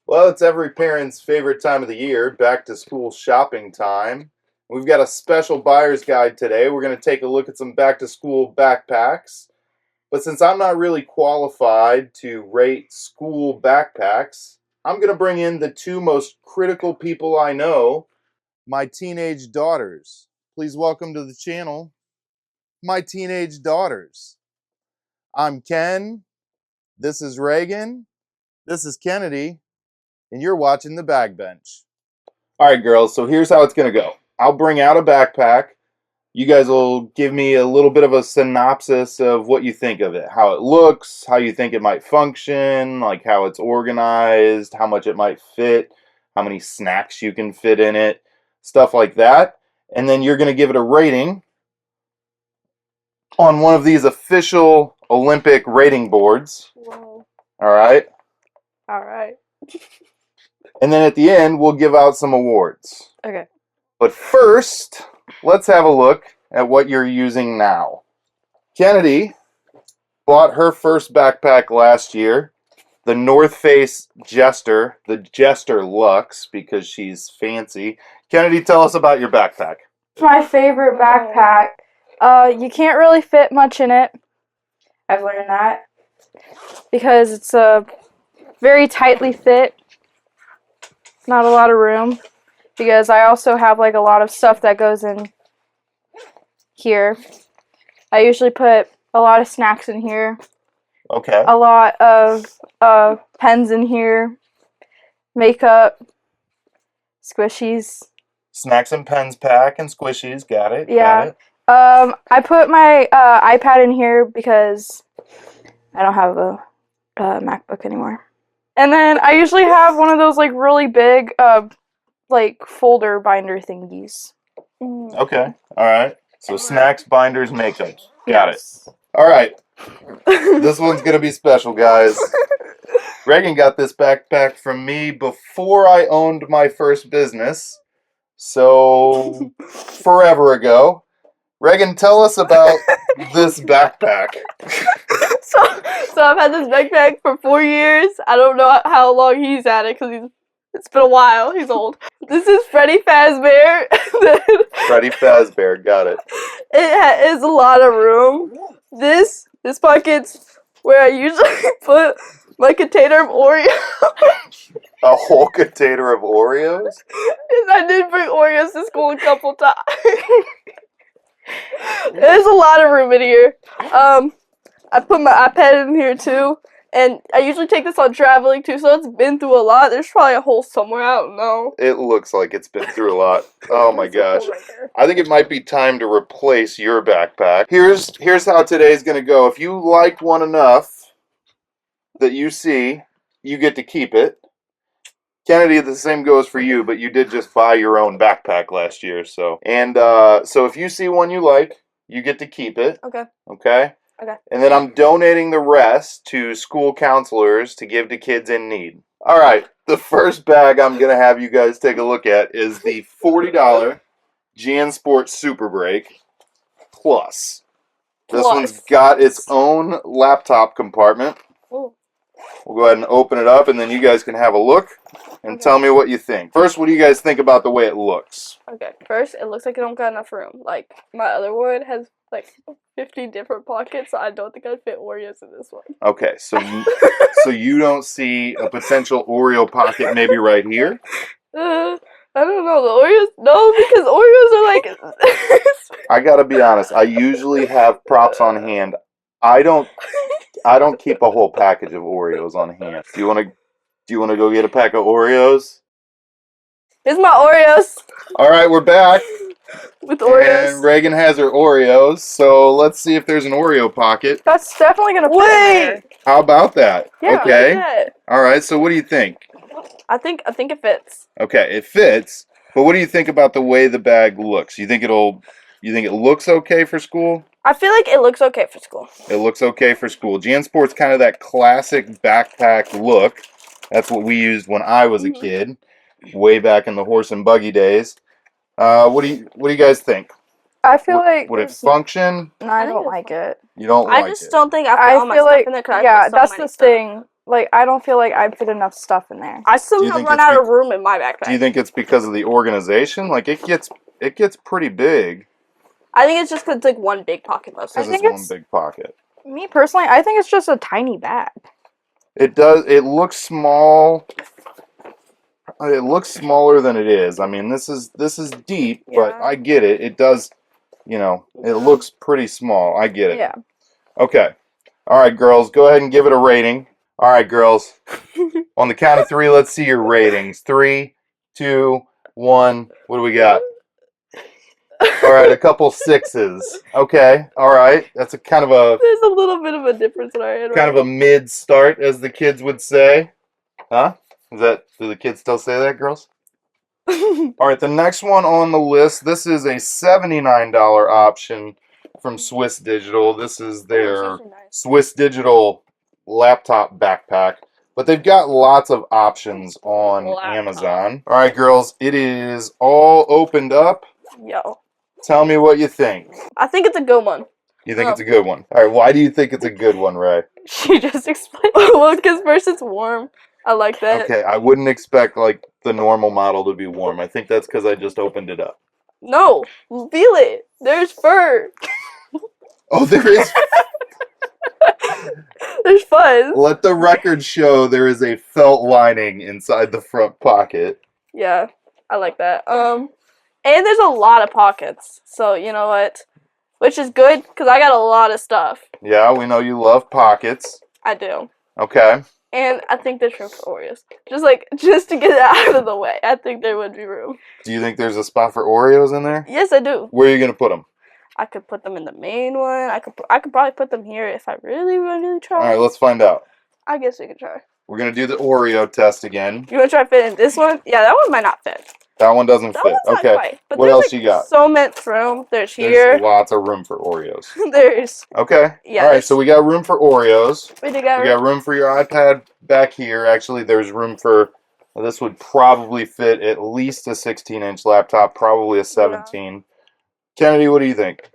Well, it's every parent's favorite time of the year, back to school shopping time. We've got a special buyer's guide today. We're going to take a look at some back to school backpacks. But since I'm not really qualified to rate school backpacks, I'm going to bring in the two most critical people I know, my teenage daughters. Please welcome to the channel, my teenage daughters. I'm Ken, this is Reagan, this is Kennedy, and you're watching the Bag Bench. All right, girls, so here's how it's going to go. I'll bring out a backpack. You guys will give me a little bit of a synopsis of what you think of it, how it looks, how you think it might function, like how it's organized, how much it might fit, how many snacks you can fit in it, stuff like that. And then you're going to give it a rating on one of these official Olympic rating boards. Whoa. All right? All right. And then at the end, we'll give out some awards. Okay. But first, let's have a look at what you're using now. Kennedy bought her first backpack last year, the North Face Jester, the Jester Luxe, because she's fancy. Kennedy, tell us about your backpack. It's my favorite backpack. You can't really fit much in it. I've learned that. Because it's very tightly fit. Not a lot of room. Because I also have like a lot of stuff that goes in here. I usually put a lot of snacks in here. Okay. A lot of pens in here. Makeup. Squishies. Snacks and pens pack and squishies. Got it. Yeah. Got it. I put my iPad in here because I don't have a MacBook anymore. And then I usually have one of those like really big like folder binder thingies. Okay. All right. So snacks, binders, makeup. Got Yes. it. All right. This one's going to be special, guys. Reagan got this backpack from me before I owned my first business. So, forever ago. Reagan, tell us about this backpack. So I've had this backpack for 4 years. I don't know how long he's had it because it's been a while. He's old. This is Freddy Fazbear. Freddy Fazbear, got it. It is a lot of room. This pocket's where I usually put my container of Oreos. A whole container of Oreos? I did bring Oreos to school a couple times. There's a lot of room in here. I put my iPad in here too, and I usually take this on traveling too, so it's been through a lot. There's probably a hole somewhere, I don't know. It looks like it's been through a lot. Oh my gosh. I think it might be time to replace your backpack. Here's how today's going to go. If you like one enough that you see, you get to keep it. Kennedy, the same goes for you, but you did just buy your own backpack last year, so. And so if you see one you like, you get to keep it. Okay. Okay? Okay. And then I'm donating the rest to school counselors to give to kids in need. All right, the first bag I'm going to have you guys take a look at is the $40 JanSport SuperBreak Plus. This one's got its own laptop compartment. Ooh. We'll go ahead and open it up, and then you guys can have a look and tell me what you think. First, what do you guys think about the way it looks? Okay, first, it looks like it don't got enough room. Like, my other one has, like, 50 different pockets, so I don't think I'd fit Oreos in this one. Okay, so you don't see a potential Oreo pocket maybe right here? I don't know, the Oreos, no, because Oreos are like... I gotta be honest, I usually have props on hand. I don't keep a whole package of Oreos on hand. Do you want to go get a pack of Oreos? Here's my Oreos. All right, we're back. With Oreos. And Reagan has her Oreos, so let's see if there's an Oreo pocket. That's definitely gonna fit in there. How about that? Yeah, okay. Yeah. All right, so what do you think? I think it fits. Okay, it fits. But what do you think about the way the bag looks? You think it looks okay for school? I feel like it looks okay for school. It looks okay for school. JanSport's kind of that classic backpack look. That's what we used when I was a kid, way back in the horse and buggy days. What do you guys think? I feel like would it function? No, I don't like it. You don't like it. I just don't think I put all my stuff in there. Yeah, that's the thing. like I don't feel like I'd fit enough stuff in there. I somehow run out of room in my backpack. Do you think it's because of the organization? Like it gets pretty big. I think it's just because it's like one big pocket most of Because the time. it's one big pocket. Me personally, I think it's just a tiny bag. It does. It looks small. It looks smaller than it is. I mean, this is deep, but Yeah. I get it. It does. You know, it looks pretty small. I get it. Yeah. Okay. All right, girls, go ahead and give it a rating. All right, girls. On the count of 3, let's see your ratings. 3, 2, 1. What do we got? All right, a couple 6s. Okay. All right. That's a kind of a There's a little bit of a difference in our head. kind of a mid start, as the kids would say. Huh? Do the kids still say that, girls? All right, the next one on the list, this is a $79 option from Swiss Digital. This is their Swiss Digital laptop backpack. But they've got lots of options on Amazon. All right, girls, it is all opened up. Yo. Tell me what you think. I think it's a good one. You think it's a good one? All right, why do you think it's a good one, Ray? She just explained. Well, because first it's warm. I like that. Okay, I wouldn't expect, like, the normal model to be warm. I think that's because I just opened it up. No, feel it. There's fur. Oh, there is. There's fuzz. Let the record show there is a felt lining inside the front pocket. Yeah, I like that. And there's a lot of pockets. So, you know what? Which is good, because I got a lot of stuff. Yeah, we know you love pockets. I do. Okay. And I think there's room for Oreos. Just to get it out of the way. I think there would be room. Do you think there's a spot for Oreos in there? Yes, I do. Where are you going to put them? I could put them in the main one. I could probably put them here if I really, really try. All right, let's find out. I guess we could try. We're going to do the Oreo test again. You want to try to fit in this one? Yeah, that one might not fit. That one doesn't That fit. one's Okay. not quite. But What there's, else you got? So much room. There's There's here. lots of room for Oreos. There's. Okay. Yeah, All right, there's- so we got room for Oreos. We We got room for your iPad back here. Actually, there's room for, well, this would probably fit at least a 16-inch laptop, probably a 17. Kennedy, what do you think?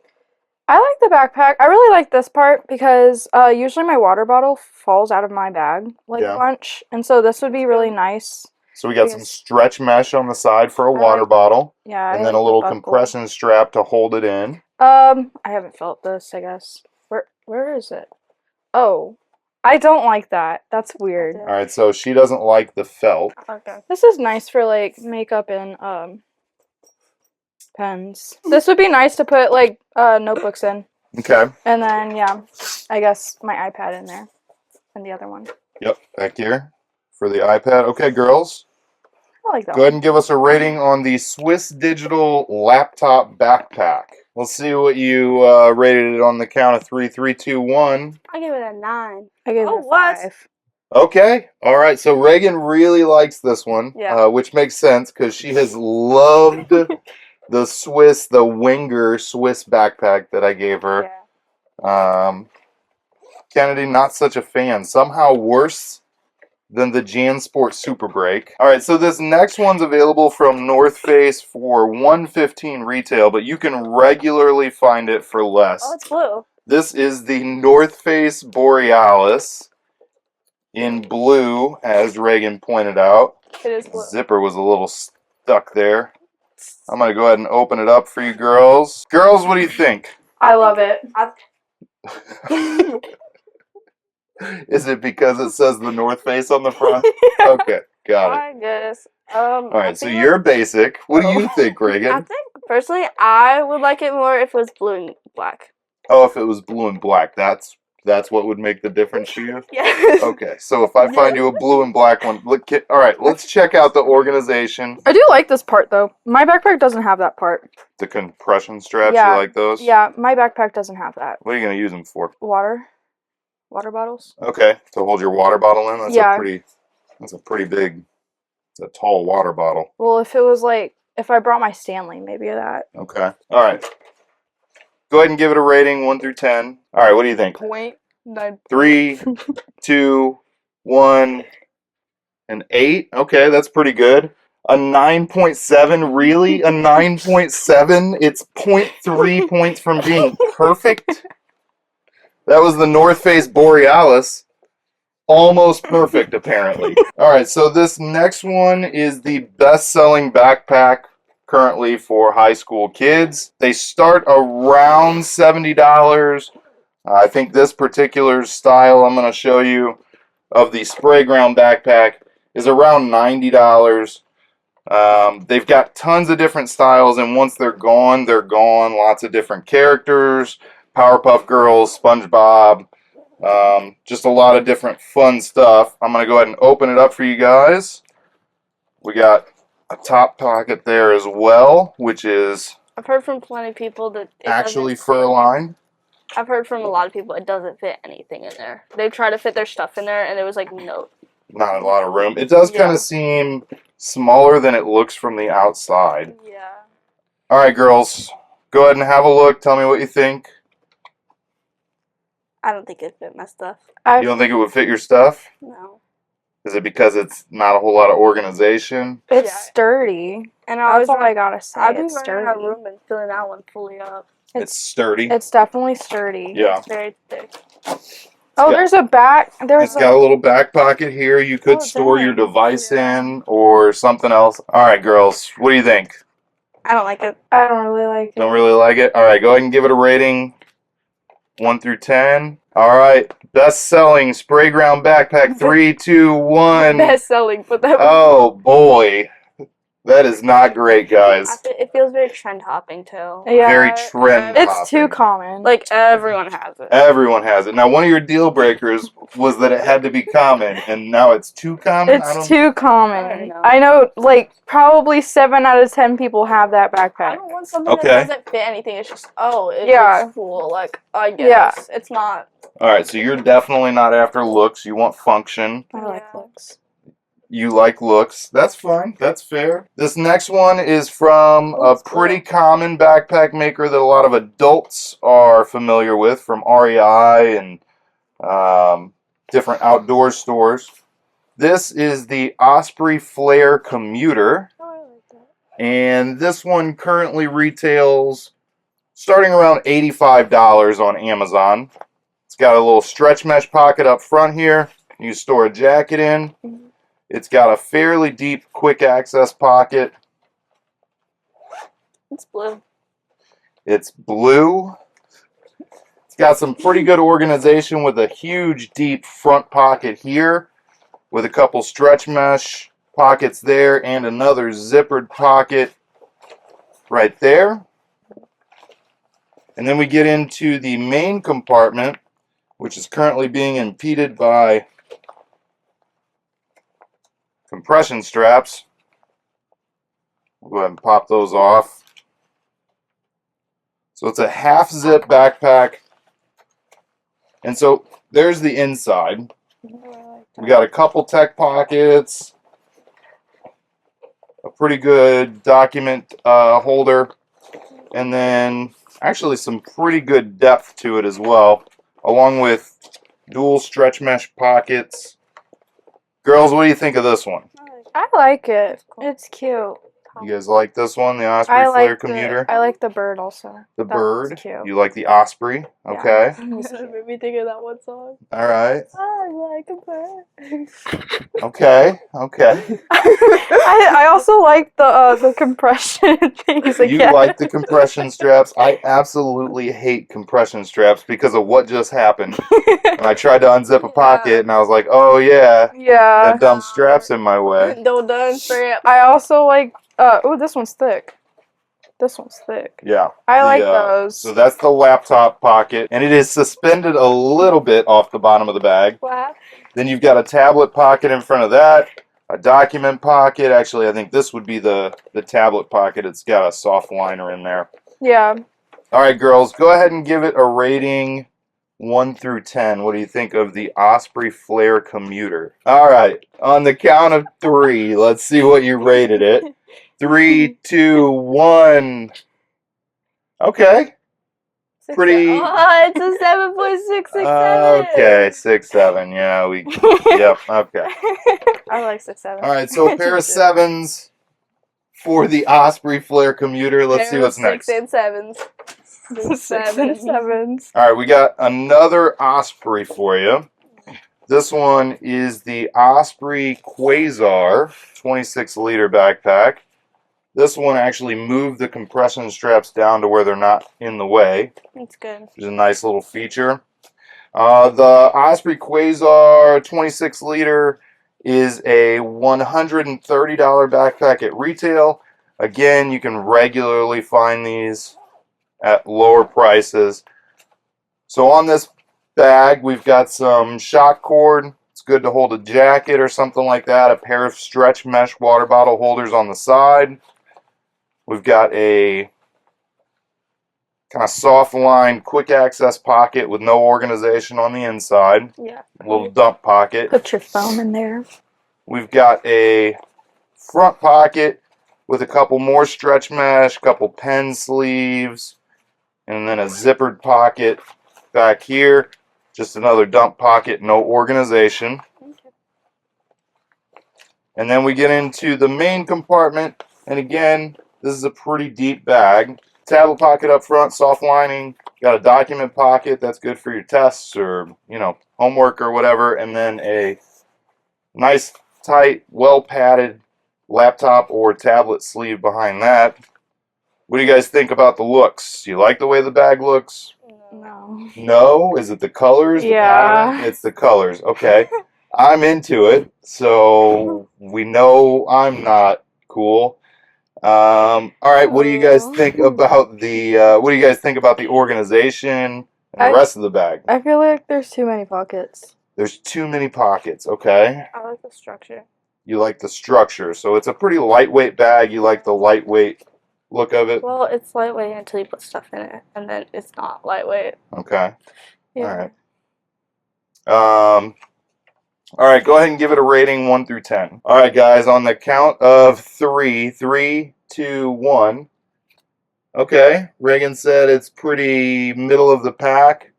I like the backpack. I really like this part because usually my water bottle falls out of my bag like Yeah. a bunch, and so this would be really nice. So we got some Yes. stretch mesh on the side for a I water like- bottle, Yeah. I and then like a little the buckle. compression strap to hold it in. I haven't felt this. I guess. Where is it? Oh, I don't like that. That's weird. All right, so she doesn't like the felt. Okay. This is nice for like makeup and pens. This would be nice to put like notebooks in, Okay. and then yeah, I guess my iPad in there, and the other one. Yep, back here for the iPad. Okay, girls, I like that. go ahead and give us a rating on the Swiss Digital laptop backpack. Let's see what you rated it on the count of 3, 3, 2, 1. I give it a 9. I gave Oh, it a what? 5. Okay, all right. So Reagan really likes this one, Yeah. which makes sense because she has loved the Winger Swiss backpack that I gave her. Yeah. Kennedy, not such a fan. Somehow worse than the JanSport SuperBreak. All right, so this next one's available from North Face for $115 retail, but you can regularly find it for less. Oh, it's blue. This is the North Face Borealis in blue, as Reagan pointed out. It is blue. Zipper was a little stuck there. I'm going to go ahead and open it up for you girls. Girls, what do you think? I love it. Is it because it says the North Face on the front? Okay, got it. I guess. All right, so you're basic. What do you think, I Reagan? think, personally, I would like it more if it was blue and black. Oh, if it was blue and black, that's what would make the difference to you? Yeah. Okay, so if I find you a blue and black one, all right, let's check out the organization. I do like this part though. My backpack doesn't have that part. The compression straps, Yeah. you like those? Yeah, my backpack doesn't have that. What are you going to use them for? Water bottles. Okay, to hold your water bottle in? That's Yeah. a pretty big, it's a tall water bottle. Well, if it was like, if I brought my Stanley, maybe that. Okay, all right. Go ahead and give it a rating, 1 through 10. All right, what do you think? 0.9. 3, 2, 1, an 8. Okay, that's pretty good. A 9.7, really? A 9.7? It's 0.3 points from being perfect? That was the North Face Borealis. almost perfect, apparently. All right, so this next one is the best-selling backpack currently for high school kids. They start around $70. I think this particular style I'm going to show you of the Sprayground backpack is around $90. They've got tons of different styles, and once they're gone, they're gone. Lots of different characters, Powerpuff Girls, SpongeBob, just a lot of different fun stuff. I'm going to go ahead and open it up for you guys. We got a top pocket there as well, which is I've heard from plenty of people that it actually doesn't fit. fur-lined. I've heard from a lot of people it doesn't fit anything in there. They try to fit their stuff in there, and there was like no. Not a lot of room. It does kind of seem smaller than it looks from the outside. Yeah. All right, girls, go ahead and have a look. Tell me what you think. I don't think it fit my stuff. You don't think it would fit your stuff? No. Is it because it's not a whole lot of organization? It's Yeah. sturdy. And That's all I gotta say. I've been It's running out of sturdy. room and filling that one fully up. It's sturdy. It's definitely sturdy. Yeah. It's very thick. Oh, got- there's a back. It's got a little back pocket here. You could store your device in or something else. All right, girls, what do you think? I don't like it. I don't really like it. Don't really like it? All right, go ahead and give it a rating 1 through 10. All right, best-selling Sprayground backpack 3, 2, 1. Best selling, but that. Oh boy, that is not great, guys. It feels very trend hopping too. Yeah, Very trend It's too hopping. common. Like everyone has it. Everyone has it. Now, one of your deal breakers was that it had to be common, and now it's too common? It's too I common. know. I know, like, probably 7 out of 10 people have that I backpack. don't want something Okay. that doesn't fit anything. It's just it Yeah. looks cool. Like I guess it's not. All right, so you're definitely not after looks. You want function. I like Yeah. looks. You like looks. That's fine. That's fair. This next one is from a it's cool. pretty common backpack maker that a lot of adults are familiar with, from REI and different outdoor stores. This is the Osprey Flare Commuter, Oh, I like that. and this one currently retails starting around $85 on Amazon. It's got a little stretch mesh pocket up front here. You can store a jacket in. It's got a fairly deep quick access pocket. It's blue. It's blue. It's got some pretty good organization with a huge deep front pocket here with a couple stretch mesh pockets there and another zippered pocket right there. And then we get into the main compartment, which is currently being impeded by compression straps. We'll go ahead and pop those off. So it's a half zip backpack. And so there's the inside. We got a couple tech pockets, a pretty good document holder, and then actually some pretty good depth to it as well, along with dual stretch mesh pockets. Girls, what do you think of this one? I like it. It's cute. You guys like this one, the Osprey I Flare like Commuter? I like the bird also. The That one's bird? cute. You like the Osprey? Okay. It made me think of that one song. All right. I like a bird. Okay. Okay. I also like the compression things You again. like the compression straps. I absolutely hate compression straps because of what just happened. And I tried to unzip a pocket and I was like, oh yeah, Yeah. that dumb strap's in my way. Don't done strap. I also like oh, this one's thick. This one's thick. Yeah. I like those. So that's the laptop pocket, and it is suspended a little bit off the bottom of the bag. What? Then you've got a tablet pocket in front of that, a document pocket. Actually, I think this would be the tablet pocket. It's got a soft liner in there. Yeah. All right, girls, go ahead and give it a rating 1 through 10. What do you think of the Osprey Flare Commuter? All right, on the count of 3, let's see what you rated it. 3, 2, 1. Okay. Pretty. Oh, it's a 7.667. Okay, 6, 7. Yeah, we. Yep. Okay. I like 6.7. All right, so a pair of 7s for the Osprey Flare Commuter. Let's see what's next. 6 and 7s. 6 and 7s. All right, we got another Osprey for you. This one is the Osprey Quasar 26-liter backpack. This one actually moved the compression straps down to where they're not in the way. That's good. Which is a nice little feature. The Osprey Quasar 26-liter is a $130 backpack at retail. Again, you can regularly find these at lower prices. So on this bag, we've got some shock cord. It's good to hold a jacket or something like that. A pair of stretch mesh water bottle holders on the side. We've got a kind of soft line, quick access pocket with no organization on the inside. Yeah. A little dump pocket. Put your phone in there. We've got a front pocket with a couple more stretch mesh, couple pen sleeves, and then a zippered pocket back here. Just another dump pocket, no organization. Okay. And then we get into the main compartment, and again, this is a pretty deep bag. Tablet pocket up front, soft lining. Got a document pocket that's good for your tests or, you know, homework or whatever, and then a nice, tight, well padded laptop or tablet sleeve behind that. What do you guys think about the looks? Do you like the way the bag looks? No. No? Is it the colors? The Yeah. pattern? It's the colors. Okay. I'm into it, so we know I'm not cool. All right. What do you guys think about the? What do you guys think about the organization and the rest of the bag? I feel like there's too many pockets. There's too many pockets. Okay. I like the structure. You like the structure, so it's a pretty lightweight bag. You like the lightweight look of it. Well, it's lightweight until you put stuff in it, and then it's not lightweight. Okay. Yeah. All right. All right, go ahead and give it a rating 1 through 10. All right, guys, on the count of 3, 3, 2, 1. Okay, Reagan said it's pretty middle of the pack,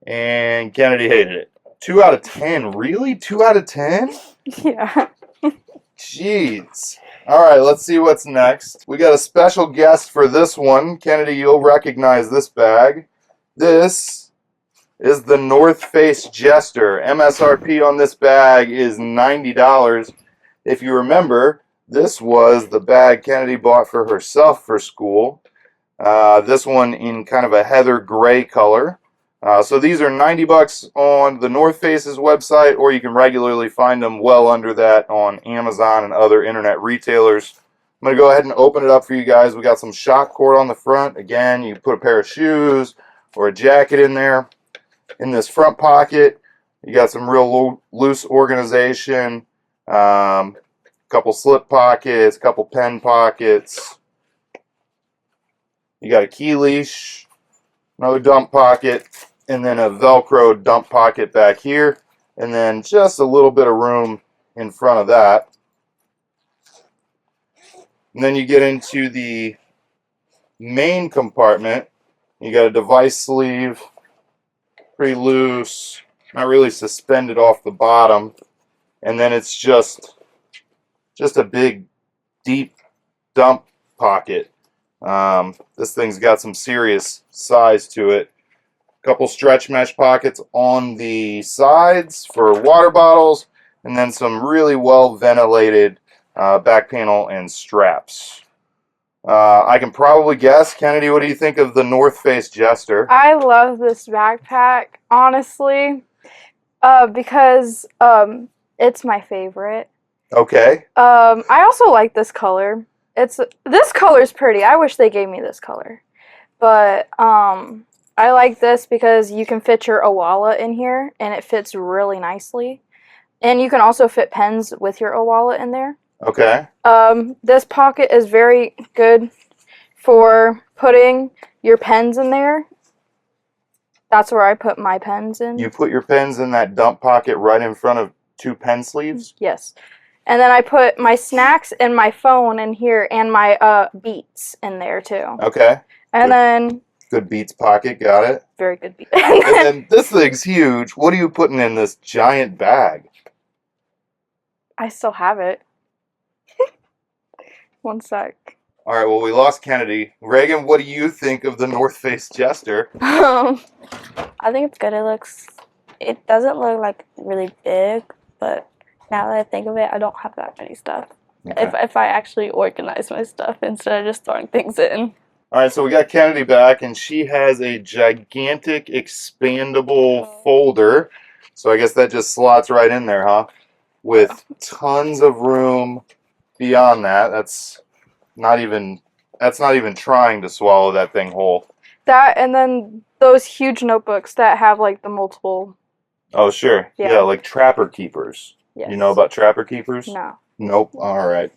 and Kennedy hated it. 2 out of 10, really? 2 out of 10? Yeah. Jeez. All right, let's see what's next. We got a special guest for this one. Kennedy, you'll recognize this bag. This is the North Face Jester. MSRP on this bag is $90. If you remember, this was the bag Kennedy bought for herself for school. This one in kind of a heather gray color. So these are $90 on the North Face's website, or you can regularly find them well under that on Amazon and other internet retailers. I'm going to go ahead and open it up for you guys. We got some shock cord on the front. Again, you put a pair of shoes or a jacket in there. In this front pocket, you got some real loose organization, couple slip pockets, couple pen pockets. You got a key leash, another dump pocket, and then a Velcro dump pocket back here, and then just a little bit of room in front of that. And then you get into the main compartment. You got a device sleeve, pretty loose, not really suspended off the bottom, and then it's just a big, deep dump pocket. This thing's got some serious size to it. A couple stretch mesh pockets on the sides for water bottles, and then some really well ventilated back panel and straps. I can probably guess. Kennedy, what do you think of the North Face Jester? I love this backpack, honestly, because it's my favorite. Okay. I also like this color. This color's pretty. I wish they gave me this color. But I like this because you can fit your Owala in here, and it fits really nicely. And you can also fit pens with your Owala in there. Okay. This pocket is very good for putting your pens in there. That's where I put my pens in. You put your pens in that dump pocket right in front of 2 pen sleeves? Yes. And then I put my snacks and my phone in here and my Beats in there too. Okay. And then good Beats pocket, got it. Very good Beats. And then this thing's huge. What are you putting in this giant bag? I still have it. One sec. All right, well, we lost Kennedy. Reagan, what do you think of the North Face Jester? I think it's good. It looks it doesn't look like really big, but now that I think of it, I don't have that many stuff. Okay. If I actually organize my stuff instead of just throwing things in. All right, so we got Kennedy back, and she has a gigantic expandable folder. So I guess that just slots right in there, huh? With tons of room beyond that. That's not even trying to swallow that thing whole. That and then those huge notebooks that have like the multiple. Oh, sure. Yeah. Yeah, like Trapper Keepers. Yes. You know about Trapper Keepers? No. Nope. All right.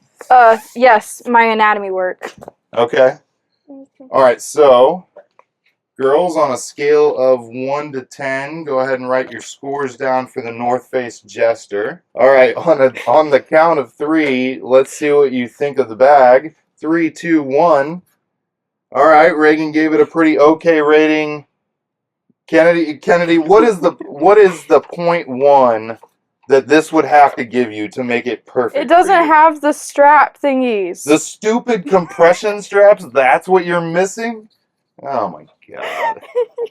Yes, my anatomy work. Okay. All right, so girls, on a scale of 1 to 10, go ahead and write your scores down for the North Face Jester. All right, on the count of 3, let's see what you think of the bag. 3, 2, 1. All right, Reagan gave it a pretty okay rating. Kennedy, what is the 0.1 that this would have to give you to make it perfect? It doesn't have the strap thingies. The stupid compression straps, that's what you're missing? Oh my god.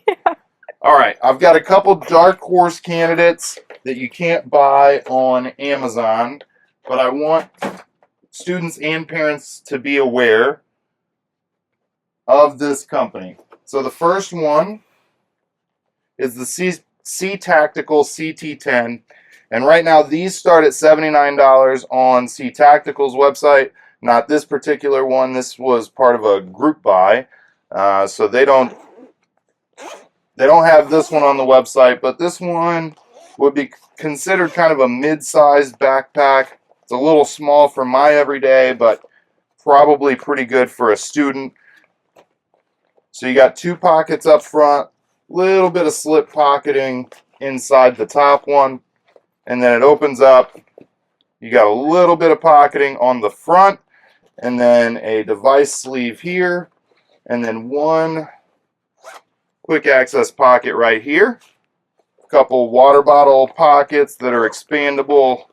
Yeah. All right, I've got a couple dark horse candidates that you can't buy on Amazon, but I want students and parents to be aware of this company. So the first one is the CTactical CT10. And right now, these start at $79 on CTactical's website. Not this particular one. This was part of a group buy, so they don't have this one on the website. But this one would be considered kind of a mid-sized backpack. It's a little small for my everyday, but probably pretty good for a student. So you got 2 pockets up front, little bit of slip pocketing inside the top one. And then it opens up. You got a little bit of pocketing on the front, and then a device sleeve here, and then one quick access pocket right here. A couple water bottle pockets that are expandable.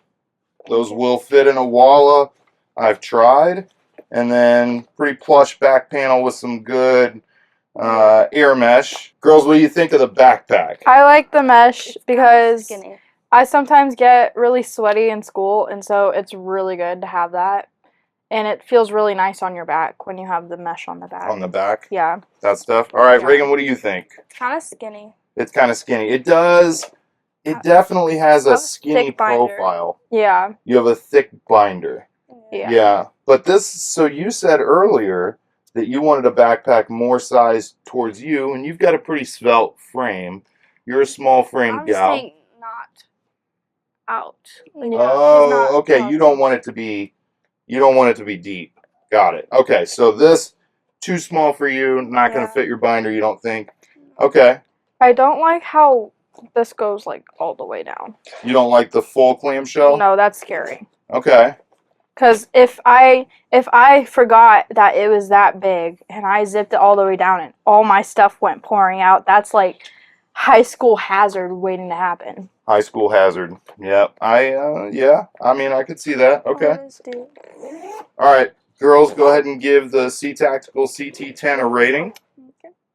Those will fit in a Walla. I've tried. And then pretty plush back panel with some good air mesh. Girls, what do you think of the backpack? I like the mesh because Skinny. I sometimes get really sweaty in school, and so it's really good to have that. And it feels really nice on your back when you have the mesh on the back. On the back? Yeah. That stuff? All right, Yeah. Reagan, what do you think? Kind of skinny. It's kind of skinny. It does. It definitely has a skinny thick binder. profile. Yeah. You have a thick binder. Yeah. Yeah. But this, so you said earlier that you wanted a backpack more sized towards you, and you've got a pretty svelte frame. You're a small frame I'm gal. saying not out. Oh, okay. You don't want it to be deep. Got it. Okay, so this too small for you, not going to fit your binder, you don't think? Okay. I don't like how this goes like all the way down. You don't like the full clamshell? No, that's scary. Okay. Because if I forgot that it was that big and I zipped it all the way down and all my stuff went pouring out, that's like high school hazard waiting to happen. High school hazard. Yep. Yeah. I mean, I could see that. Okay. All right, girls, go ahead and give the CTactical CT10 a rating.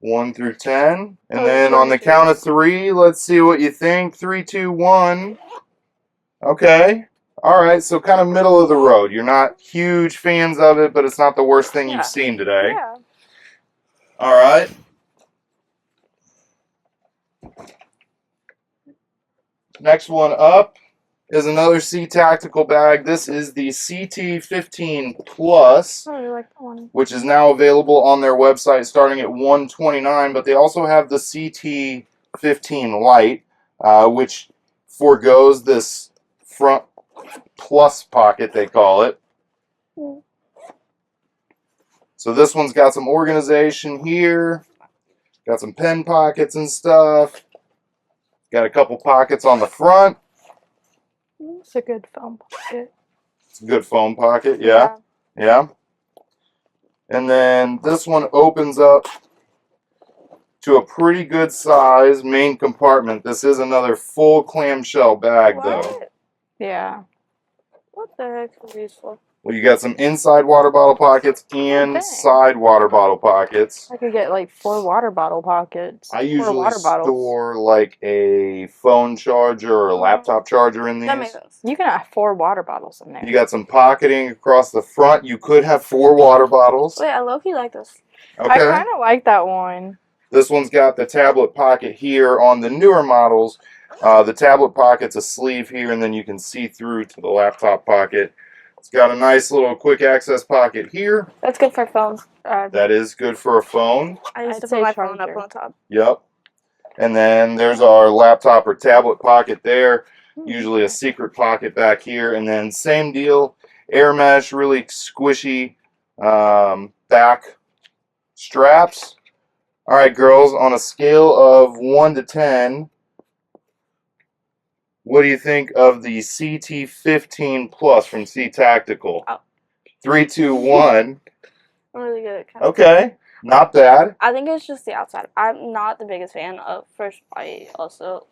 1 through 10. And then on the count of 3, let's see what you think. 3, 2, 1. Okay. All right, so kind of middle of the road. You're not huge fans of it, but it's not the worst thing you've seen today. Yeah. All right. Next one up is another CTactical bag. This is the CT15 Plus, I really like that one. which is now available on their website starting at $129, but they also have the CT15 Lite, which forgoes this front plus pocket, they call it. So this one's got some organization here, got some pen pockets and stuff, got a couple pockets on the front. It's a good foam pocket. It's a good foam pocket, yeah. And then this one opens up to a pretty good size main compartment. This is another full clamshell bag, though. Yeah. What the heck is these for? Well, you got some inside water bottle pockets and Okay. side water bottle pockets. I could get like 4 water bottle pockets. I 4 usually water bottles. store like a phone charger or a laptop charger in these. That makes sense. You can have 4 water bottles in there. You got some pocketing across the front. You could have 4 water bottles. Wait, I low-key like this. Okay. I kind of like that one. This one's got the tablet pocket here. On the newer models, the tablet pocket's a sleeve here, and then you can see through to the laptop pocket. It's got a nice little quick access pocket here. That's good for phones. That is good for a phone. I used I'd to say put my phone up charger. on top. Yep. And then there's our laptop or tablet pocket there. Usually a secret pocket back here. And then same deal, air mesh, really squishy back straps. All right, girls, on a scale of 1 to 10, what do you think of the CT15 Plus from CTactical? Oh. 3, 2, 1. I'm really good at Okay, not bad. I think it's just the outside. I'm not the biggest fan of first white also.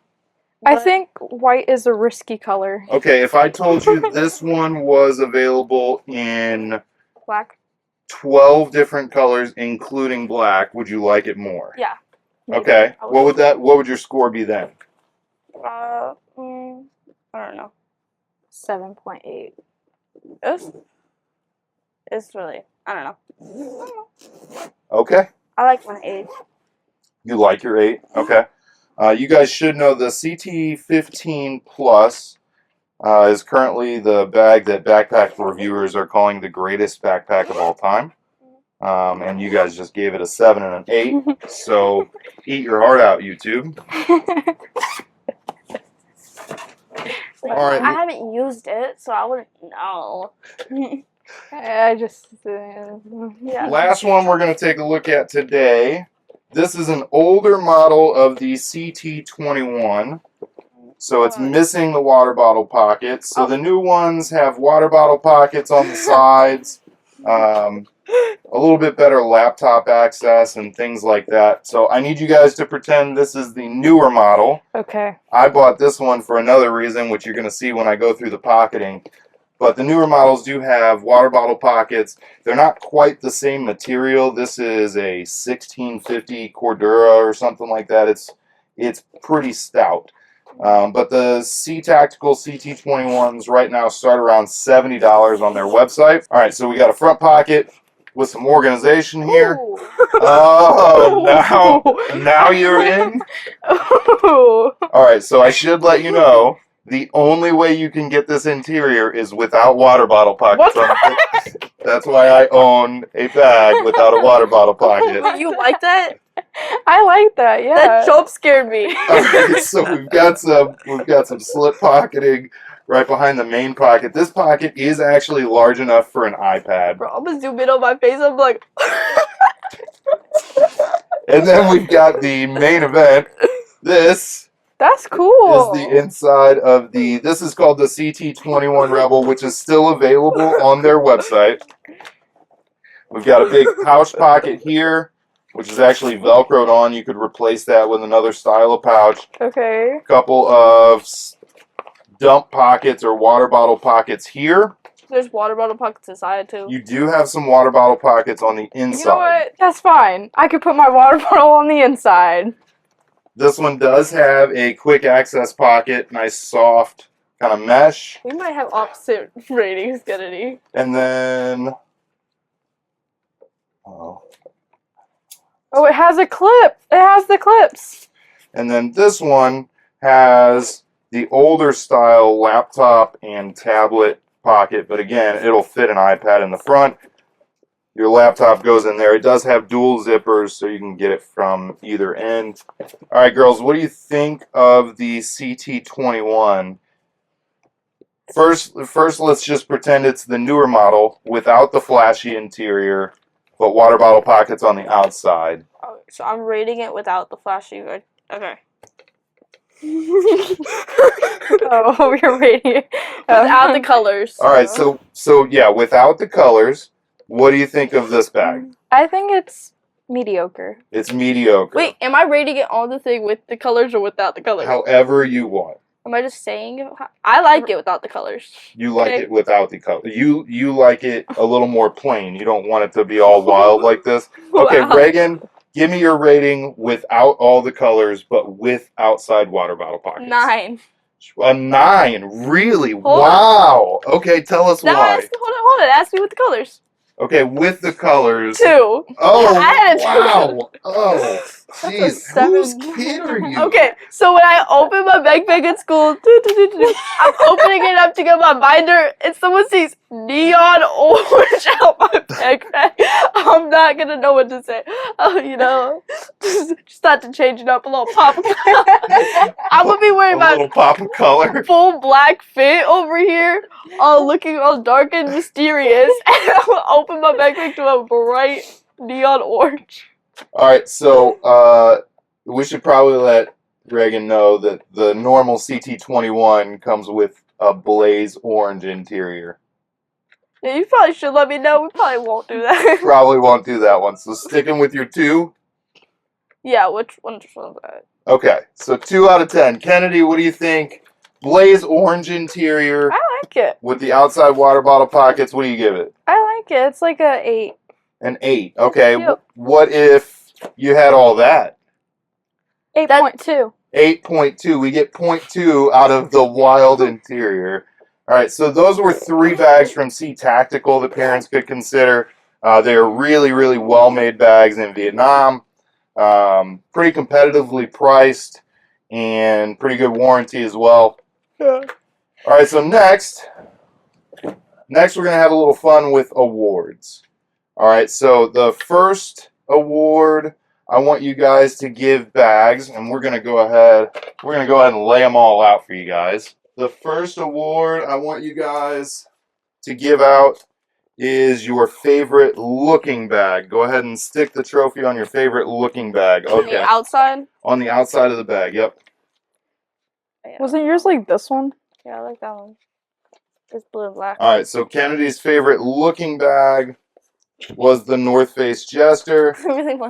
I But think white is a risky color. Okay, if I told you this one was available in black. 12 different colors, including black, would you like it more? Yeah. Okay. I What would your score be then? I don't know. 7.8. It's really, I don't know. Okay. I like my 8. You like your 8? Okay. You guys should know the CT15 Plus is currently the bag that backpack reviewers are calling the greatest backpack of all time. And you guys just gave it a 7 and an 8. So eat your heart out, YouTube. All right. I haven't used it, so I wouldn't know. I just Yeah. Last one we're going to take a look at today. This is an older model of the CT21. So it's missing the water bottle pockets. So the new ones have water bottle pockets on the sides, a little bit better laptop access and things like that. So I need you guys to pretend this is the newer model. Okay. I bought this one for another reason, which you're going to see when I go through the pocketing. But the newer models do have water bottle pockets. They're not quite the same material. This is a 1650 Cordura or something like that. It's pretty stout. But the CTactical CT21s right now start around $70 on their website. All right, so we got a front pocket with some organization here. Ooh. Oh, now you're in. Oh. All right, so I should let you know, the only way you can get this interior is without water bottle pockets on it. That's why I own a bag without a water bottle pocket. You like that? I like that. Yeah. That jump scared me. All right, so we've got some slip pocketing right behind the main pocket. This pocket is actually large enough for an iPad. Bro, I'm gonna zoom in on my face. I'm like, And then we've got the main event. This That's cool. is the inside of this is called the CT21 Rebel, which is still available on their website. We've got a big pouch pocket here, which is actually Velcroed on. You could replace that with another style of pouch. Okay. A couple of dump pockets or water bottle pockets here. there's water bottle pockets inside too. You do have some water bottle pockets on the inside. You know what? That's fine. I could put my water bottle on the inside. This one does have a quick access pocket, nice soft kind of mesh. We might have opposite ratings, Kennedy. And then, Oh, it has a clip. It has the clips. and then this one has the older style laptop and tablet pocket, but again, it'll fit an iPad in the front. Your laptop goes in there. It does have dual zippers, so you can get it from either end. All right, girls, what do you think of the CT21? First, let's just pretend it's the newer model without the flashy interior, but water bottle pockets on the outside. Oh, so I'm rating it without the flashy. Okay. Oh, you're rating it. Without the colors. All right, so yeah, without the colors, what do you think of this bag? I think it's mediocre. It's mediocre. Wait, am I rating it on the thing with the colors or without the colors? However you want. Am I just saying it? I like it without the colors. You like Okay. it without the color. You like it a little more plain. You don't want it to be all wild like this. Okay, Wow. Reagan, give me your rating without all the colors, but with outside water bottle pockets. 9. A 9, really? Hold Wow. Okay, tell us Now why. hold on. Ask me with the colors. Okay, with the colors. 2. Oh, I had a 2. wow. Oh, That's a jeez. 7. Whose kid are you? Okay, so when I open my backpack at school, I'm opening it up to get my binder, and someone sees neon orange out my backpack. I'm not gonna know what to say. Oh, you know, just had to change it up a little pop. I'm gonna be wearing A my little pop of color. full black fit over here, looking all dark and mysterious, and I'm gonna open my backpack to a bright neon orange. All right, so we should probably let Reagan know that the normal CT21 comes with a blaze orange interior. Yeah, you probably should let me know. We probably won't do that. Probably won't do that one. So sticking with your 2. Yeah, which one's that? Okay, so 2 out of 10. Kennedy, what do you think? Blaze orange interior I like it. with the outside water bottle pockets. What do you give it? I like it. It's like a 8. An 8. Okay, Yep. what if you had all that? 8.2. 8.2. We get 0.2 out of the wild interior. All right, so those were 3 bags from CTactical that parents could consider. They're really, really well-made bags in Vietnam. Pretty competitively priced and pretty good warranty as well. Yeah. All right, so next we're going to have a little fun with awards. All right, so the first award, I want you guys to give bags, and we're going to go ahead and lay them all out for you guys. The first award I want you guys to give out is your favorite looking bag. Go ahead and stick the trophy on your favorite looking bag. On the outside? On the outside of the bag, yep. Yeah. Wasn't yours like this one? Yeah, I like that one. It's blue and black. All right, so Kennedy's favorite looking bag was the North Face Jester.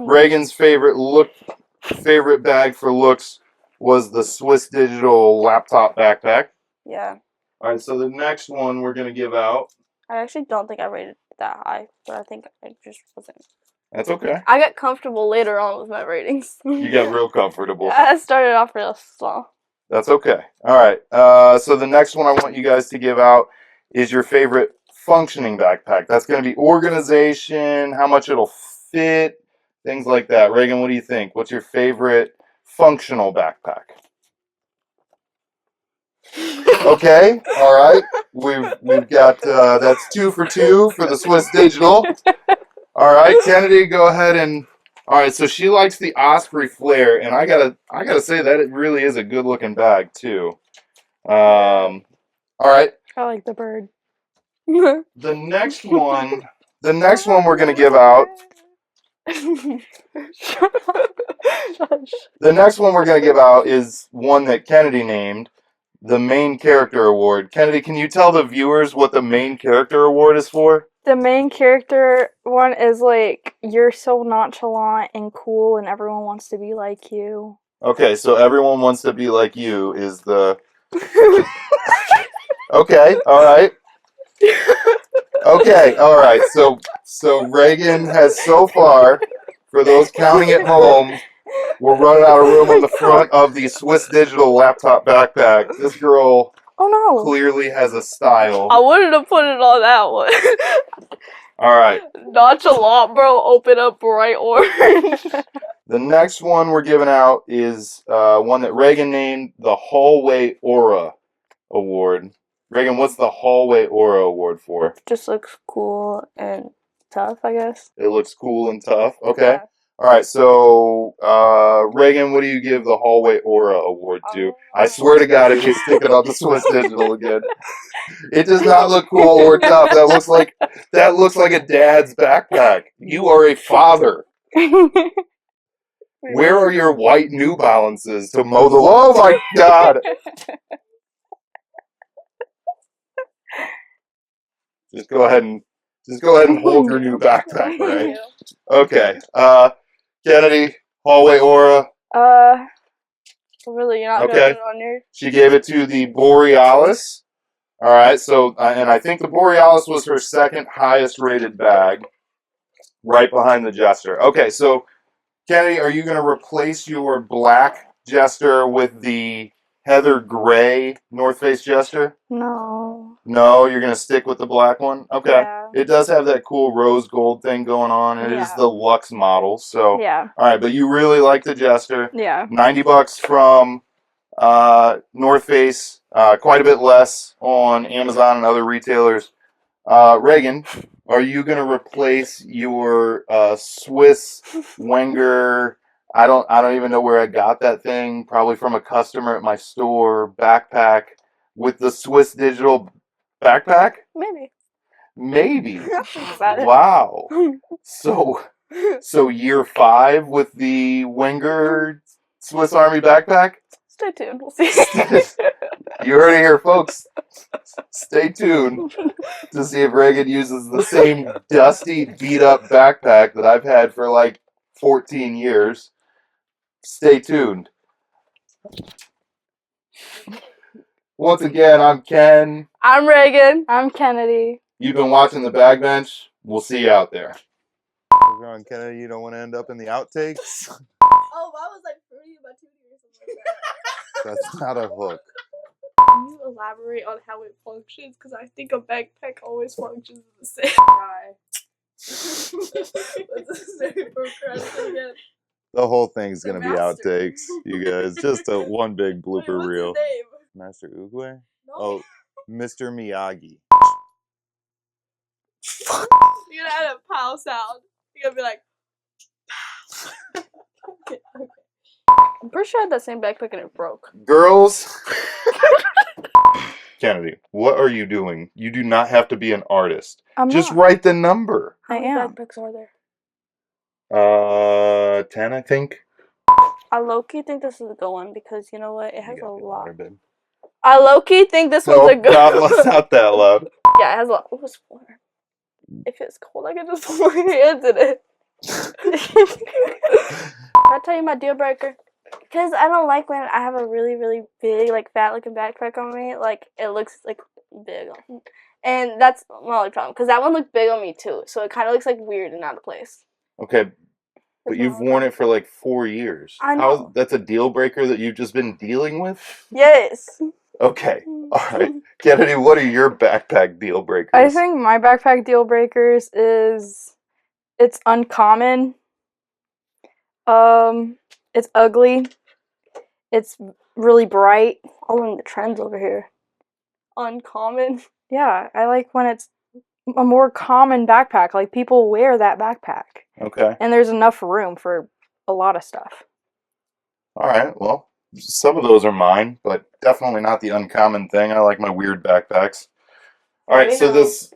Reagan's favorite bag for looks was the Swiss Digital laptop backpack. Yeah. All right, so the next one we're going to give out. I actually don't think I rated it that high, but I think I just wasn't. That's okay. I got comfortable later on with my ratings. You got real comfortable. I started off real slow. That's okay. All right, so the next one I want you guys to give out is your favorite functioning backpack. That's going to be organization, how much it'll fit, things like that. Reagan, what do you think? What's your favorite functional backpack? Okay, all right. We've got that's 2 for 2 for the Swiss Digital. All right, Kennedy, go ahead and. All right, so she likes the Osprey Flare, and I gotta say that it really is a good looking bag too. All right. I like the bird. The next one we're gonna give out. The next one we're gonna give out is one that Kennedy named, the Main Character Award. Kennedy, can you tell the viewers what the Main Character Award is for? The main character one is like, you're so nonchalant and cool and everyone wants to be like you. Okay, so everyone wants to be like you is the... Okay, all right. Okay, all right. So Reagan has so far, for those counting at home, we're running out of room on the front of the Swiss Digital laptop backpack. This girl clearly has a style. I wouldn't have put it on that one. All right. Nonchalant, bro. Open up bright orange. The next one we're giving out is one that Reagan named the Hallway Aura Award. Reagan, what's the Hallway Aura Award for? Just looks cool and tough, I guess. It looks cool and tough. Okay. Yeah. All right. So, Reagan, what do you give the Hallway Aura Award to? I swear to God, if you stick it on the Swiss Digital again, it does not look cool or tough. That looks like a dad's backpack. You are a father. Where are your white New Balances to mow the? Oh my God! Just go ahead and hold your new backpack, right? Okay. Kennedy, Hallway Aura. So really, you're not Okay. gonna put it on your... She gave it to the Borealis. All right, so, and I think the Borealis was her second highest rated bag, right behind the Jester. Okay, so, Kennedy, are you going to replace your black Jester with the heather gray North Face Jester? No. No, you're going to stick with the black one? Okay. Yeah. It does have that cool rose gold thing going on. It is Yeah. the Luxe model, so. Yeah. All right, but you really like the Jester. Yeah. $90 from North Face, quite a bit less on Amazon and other retailers. Reagan, are you going to replace your Swiss Wenger? I don't even know where I got that thing. Probably from a customer at my store backpack with the Swiss Digital backpack. Maybe. Maybe. I'm excited. Wow. So year 5 with the Wenger Swiss Army backpack. Stay tuned. We'll see. You heard it here, folks. Stay tuned to see if Reagan uses the same dusty, beat-up backpack that I've had for like 14 years. Stay tuned. Once again, I'm Ken. I'm Reagan. I'm Kennedy. You've been watching The Bag Bench. We'll see you out there. We're going, Kennedy, you don't want to end up in the outtakes? Oh, I was like fruity about 2 years or something like that. That's not a hook. Can you elaborate on how it functions? Because I think a backpack always functions the same. What's the name for credit again? The whole thing's going to be Master. outtakes, you guys. Just a one big blooper Wait, reel. what's his name? Master Oogway? No. Oh, Mr. Miyagi. You're gonna add a pow sound. You're gonna be like, okay. I'm pretty sure I had that same backpack and it broke. Girls. Kennedy, what are you doing? You do not have to be an artist. I'm Just not. write the number. I How many am. backpacks are there? 10, I think. I low-key think this is a good one because you know what? It has You a gotta be lot. louder, babe. I low-key think this No, one's a good not, not that loud. Yeah, it has a lot. Oh, it's water. If it's cold, I can just put my hands in it. I'll tell you my deal breaker. Because I don't like when I have a really, really big, like, fat-looking backpack on me. Like, it looks, like, big on me. And that's my only problem. Because that one looked big on me, too. So it kind of looks, like, weird and out of place. Okay, but That's you've my worn it for like 4 years. I know. That's a deal breaker that you've just been dealing with? Yes. Okay, alright. Kennedy, what are your backpack deal breakers? I think my backpack deal breakers is it's uncommon. It's ugly. It's really bright. Following the trends over here. Uncommon. Yeah, I like when it's a more common backpack. Like people wear that backpack. Okay. And there's enough room for a lot of stuff. Alright, well, some of those are mine, but definitely not the uncommon thing. I like my weird backpacks. Alright, so this...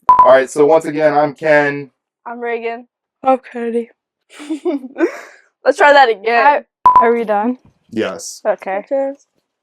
Alright, so once again, I'm Ken. I'm Reagan. Okay. Let's try that again. Are we done? Yes. Okay. Cheers.